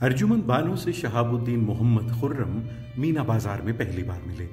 ارجمند بانو سے شہاب الدین محمد خرم مینا بازار میں پہلی بار ملے۔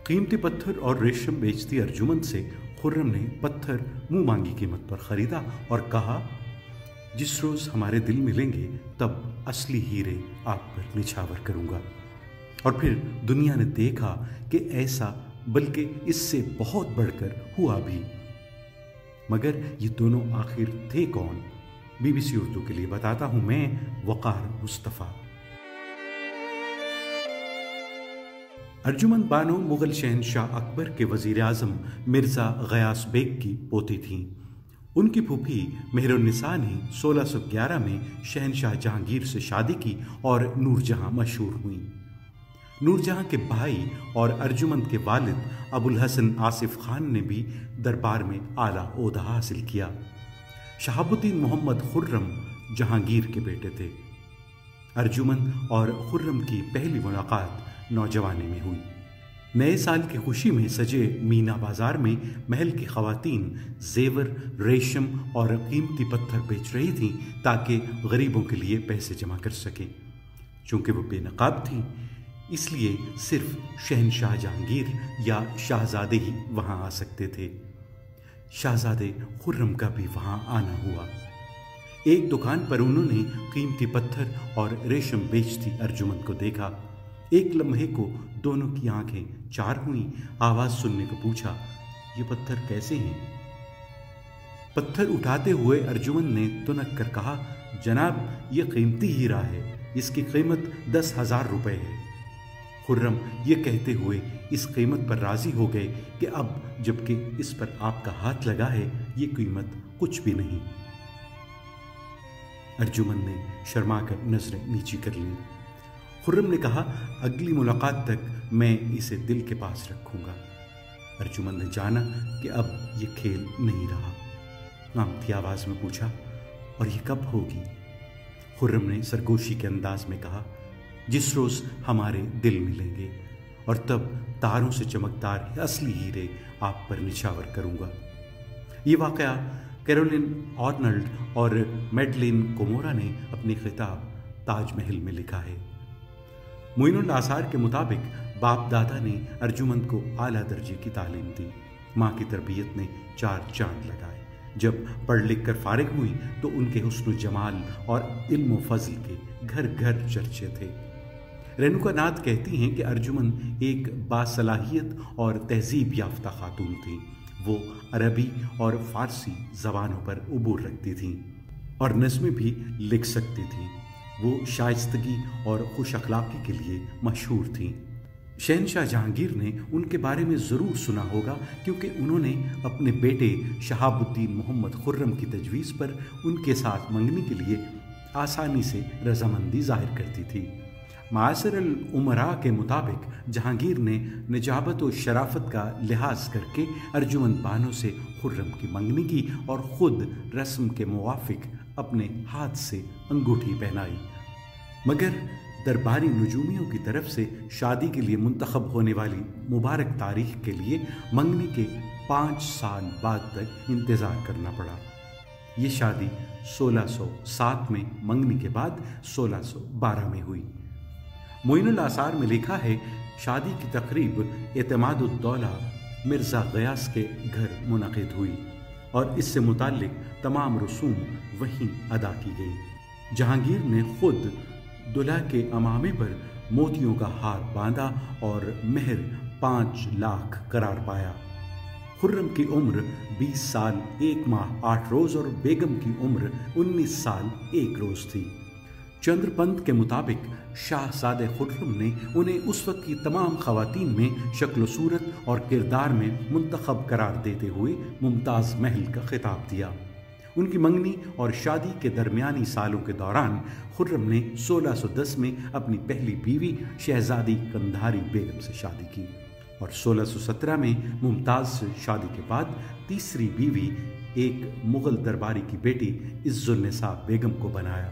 قیمتی پتھر اور ریشم بیچتی ارجمند سے خرم نے پتھر منہ مانگی قیمت پر خریدا اور کہا، جس روز ہمارے دل ملیں گے تب اصلی ہیرے آپ پر نچھاور کروں گا۔ اور پھر دنیا نے دیکھا کہ ایسا بلکہ اس سے بہت بڑھ کر ہوا بھی۔ مگر یہ دونوں آخر تھے کون؟ بی بی سی اردو کے لیے بتاتا ہوں میں، وقار مصطفیٰ۔ ارجمند بانو مغل شہنشاہ اکبر کے وزیر اعظم مرزا غیاث بیگ کی پوتی تھیں۔ ان کی پھوپھی مہر النساء نے 1611 میں شہنشاہ جہانگیر سے شادی کی اور نور جہاں مشہور ہوئیں۔ نور جہاں کے بھائی اور ارجمند کے والد ابو الحسن آصف خان نے بھی دربار میں اعلیٰ عہدہ حاصل کیا۔ شہاب الدین محمد خرم جہانگیر کے بیٹے تھے۔ ارجمند اور خرم کی پہلی ملاقات نوجوانی میں ہوئی۔ نئے سال کی خوشی میں سجے مینا بازار میں محل کی خواتین زیور، ریشم اور قیمتی پتھر بیچ رہی تھیں تاکہ غریبوں کے لیے پیسے جمع کر سکیں۔ چونکہ وہ بے نقاب تھیں اس لیے صرف شہنشاہ جہانگیر یا شہزادے ہی وہاں آ سکتے تھے۔ شہزادے خرم کا بھی وہاں آنا ہوا۔ ایک دکان پر انہوں نے قیمتی پتھر اور ریشم بیچتی ارجمند کو دیکھا۔ ایک لمحے کو دونوں کی آنکھیں چار ہوئیں۔ آواز سننے کو پوچھا، یہ پتھر کیسے ہیں؟ پتھر اٹھاتے ہوئے ارجمند نے تنک کر کہا، جناب یہ قیمتی ہیرا ہے، اس کی قیمت 10,000 روپے ہے۔ خرم یہ کہتے ہوئے اس قیمت پر راضی ہو گئے کہ اب جبکہ اس پر آپ کا ہاتھ لگا ہے یہ قیمت کچھ بھی نہیں۔ ارجمند نے شرما کر نظریں نیچی کر لیں۔ خرم نے کہا، اگلی ملاقات تک میں اسے دل کے پاس رکھوں گا۔ ارجمند نے جانا کہ اب یہ کھیل نہیں رہا۔ نامتی آواز میں پوچھا، اور یہ کب ہوگی؟ خرم نے سرگوشی کے انداز میں کہا، جس روز ہمارے دل ملیں گے، اور تب تاروں سے چمکدار اصلی ہیرے آپ پر نچھاور کروں گا۔ یہ واقعہ کیرولین آرنلڈ اور میڈلین کومورا نے اپنی خطاب تاج محل میں لکھا ہے۔ معین الآثار کے مطابق باپ دادا نے ارجمند کو اعلیٰ درجے کی تعلیم دی۔ ماں کی تربیت نے 4 چاند لگائے۔ جب پڑھ لکھ کر فارغ ہوئی تو ان کے حسن و جمال اور علم و فضل کے گھر گھر چرچے تھے۔ رینوکا ناتھ کہتی ہیں کہ ارجمند ایک باصلاحیت اور تہذیب یافتہ خاتون تھیں۔ وہ عربی اور فارسی زبانوں پر عبور رکھتی تھیں اور نظمیں بھی لکھ سکتی تھیں۔ وہ شائستگی اور خوش اخلاقی کے لیے مشہور تھیں۔ شہنشاہ جہانگیر نے ان کے بارے میں ضرور سنا ہوگا کیونکہ انہوں نے اپنے بیٹے شہاب الدین محمد خرم کی تجویز پر ان کے ساتھ منگنی کے لیے آسانی سے رضامندی ظاہر کرتی تھی۔ معاصر الامراء کے مطابق جہانگیر نے نجابت و شرافت کا لحاظ کر کے ارجمند بانو سے خرم کی منگنی کی اور خود رسم کے موافق اپنے ہاتھ سے انگوٹھی پہنائی۔ مگر درباری نجومیوں کی طرف سے شادی کے لیے منتخب ہونے والی مبارک تاریخ کے لیے منگنی کے 5 سال بعد تک انتظار کرنا پڑا۔ یہ شادی 1607 میں منگنی کے بعد 1612 میں ہوئی۔ معین الآثار میں لکھا ہے، شادی کی تقریب اعتماد الدولہ مرزا غیاث کے گھر منعقد ہوئی اور اس سے متعلق تمام رسوم وہیں ادا کی گئی۔ جہانگیر نے خود دلہا کے امامے پر موتیوں کا ہار باندھا اور مہر 5 لاکھ قرار پایا۔ خرم کی عمر 20 سال 1 ماہ 8 روز اور بیگم کی عمر 19 سال 1 روز تھی۔ چندر پنت کے مطابق شاہزادہ خرم نے انہیں اس وقت کی تمام خواتین میں شکل و صورت اور کردار میں منتخب قرار دیتے ہوئے ممتاز محل کا خطاب دیا۔ ان کی منگنی اور شادی کے درمیانی سالوں کے دوران خرم نے 1610 میں اپنی پہلی بیوی شہزادی قندھاری بیگم سے شادی کی اور 1617 میں ممتاز سے شادی کے بعد تیسری بیوی ایک مغل درباری کی بیٹی عز النساء بیگم کو بنایا۔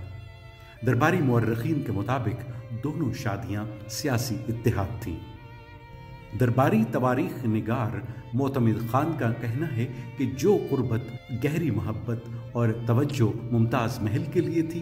درباری مورخین کے مطابق دونوں شادیاں سیاسی اتحاد تھیں۔ درباری تواریخ نگار معتمد خان کا کہنا ہے کہ جو قربت، گہری محبت اور توجہ ممتاز محل کے لیے تھی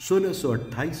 1628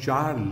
4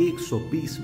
120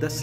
10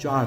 4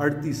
38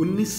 19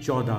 14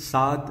7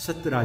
17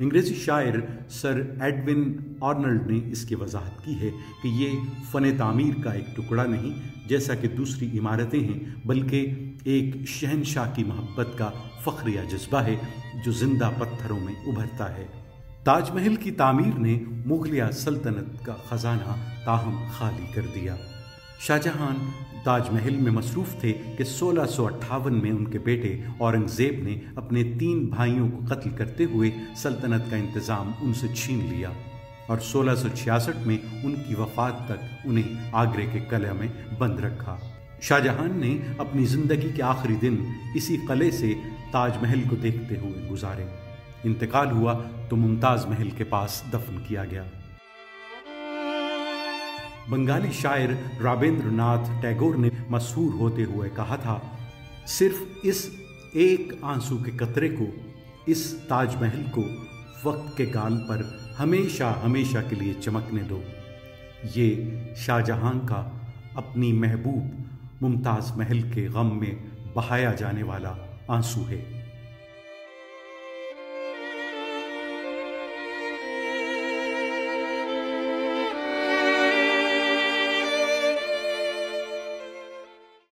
انگریزی شاعر سر ایڈون آرنلڈ نے اس کی وضاحت کی ہے کہ یہ فن تعمیر کا ایک ٹکڑا نہیں جیسا کہ دوسری عمارتیں ہیں، بلکہ ایک شہنشاہ کی محبت کا فخریہ جذبہ ہے جو زندہ پتھروں میں ابھرتا ہے۔ تاج محل کی تعمیر نے مغلیہ سلطنت کا خزانہ تاہم خالی کر دیا۔ شاہ جہاں تاج محل میں مصروف تھے کہ 1658 میں ان کے بیٹے اورنگزیب نے اپنے 3 بھائیوں کو قتل کرتے ہوئے سلطنت کا انتظام ان سے چھین لیا، اور 1666 میں ان کی وفات تک انہیں آگرے کے قلعے میں بند رکھا۔ شاہ جہاں نے اپنی زندگی کے آخری دن اسی قلعے سے تاج محل کو دیکھتے ہوئے گزارے۔ انتقال ہوا تو ممتاز محل کے پاس دفن کیا گیا۔ بنگالی شاعر رابندر ناتھ ٹیگور نے مشہور ہوتے ہوئے کہا تھا، صرف اس ایک آنسو کے قطرے کو، اس تاج محل کو وقت کے گال پر ہمیشہ ہمیشہ کے لیے چمکنے دو۔ یہ شاہ جہاں کا اپنی محبوب ممتاز محل کے غم میں بہایا جانے والا آنسو ہے۔